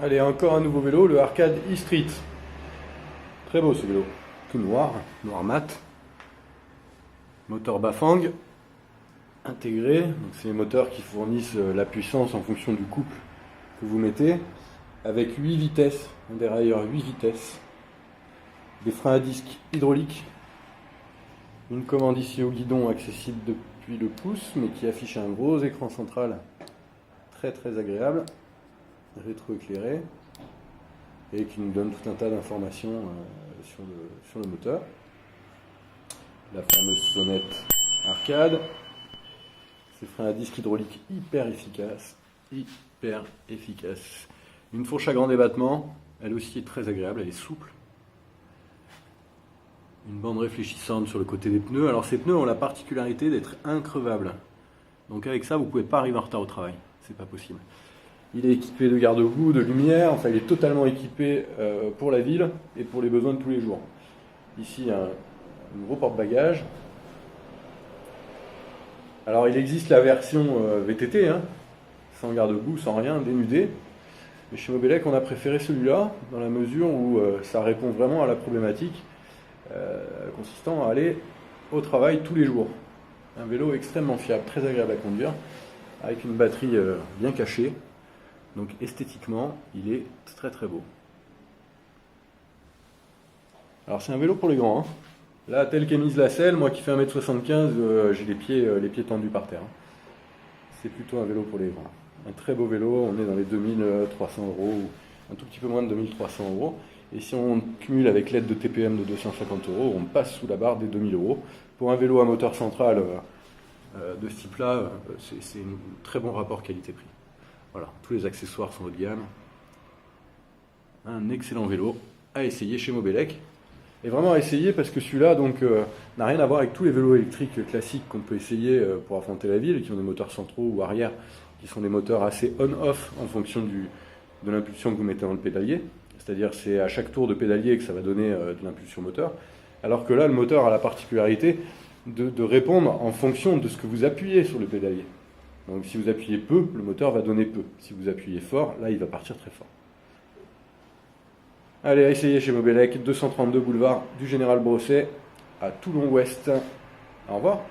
Allez, encore un nouveau vélo, le Arcade E-Street. Très beau ce vélo, tout noir, noir mat. Moteur Bafang intégré, donc c'est les moteurs qui fournissent la puissance en fonction du couple que vous mettez, avec 8 vitesses, un dérailleur 8 vitesses, des freins à disque hydrauliques, une commande ici au guidon accessible depuis le pouce, mais qui affiche un gros écran central très très agréable, rétroéclairé, et qui nous donne tout un tas d'informations sur le moteur. La fameuse sonnette arcade, ces freins à disque hydrauliques hyper efficaces, Une fourche à grand débattement, elle aussi est très agréable, elle est souple. Une bande réfléchissante sur le côté des pneus. Alors ces pneus ont la particularité d'être increvables. Donc avec ça, vous ne pouvez pas arriver en retard au travail, c'est pas possible. Il est équipé de garde-boue, de lumière, enfin il est totalement équipé pour la ville et pour les besoins de tous les jours. Ici un gros porte-bagages. Alors il existe la version VTT, sans garde-boue, sans rien, dénudé. Mais chez Mobelec, on a préféré celui-là, dans la mesure où ça répond vraiment à la problématique consistant à aller au travail tous les jours. Un vélo extrêmement fiable, très agréable à conduire, avec une batterie bien cachée. Donc esthétiquement, il est très très beau. Alors c'est un vélo pour les grands. Là, tel qu'est mise la selle, moi qui fais 1m75, j'ai les pieds tendus par terre. C'est plutôt un vélo pour les grands. Un très beau vélo, on est dans les 2300 €, ou un tout petit peu moins de 2300 €. Et si on cumule avec l'aide de TPM de 250 €, on passe sous la barre des 2000 €. Pour un vélo à moteur central de ce type-là, c'est un très bon rapport qualité-prix. Voilà, tous les accessoires sont haut de gamme. Un excellent vélo à essayer chez Mobelec. Et vraiment à essayer parce que celui-là n'a rien à voir avec tous les vélos électriques classiques qu'on peut essayer pour affronter la ville, qui ont des moteurs centraux ou arrière, qui sont des moteurs assez on-off en fonction de l'impulsion que vous mettez dans le pédalier. C'est-à-dire c'est à chaque tour de pédalier que ça va donner de l'impulsion moteur. Alors que là, le moteur a la particularité de répondre en fonction de ce que vous appuyez sur le pédalier. Donc si vous appuyez peu, le moteur va donner peu. Si vous appuyez fort, là il va partir très fort. Allez, à essayer chez Mobelec, 232 boulevard du Général Brosset, à Toulon-Ouest. Au revoir.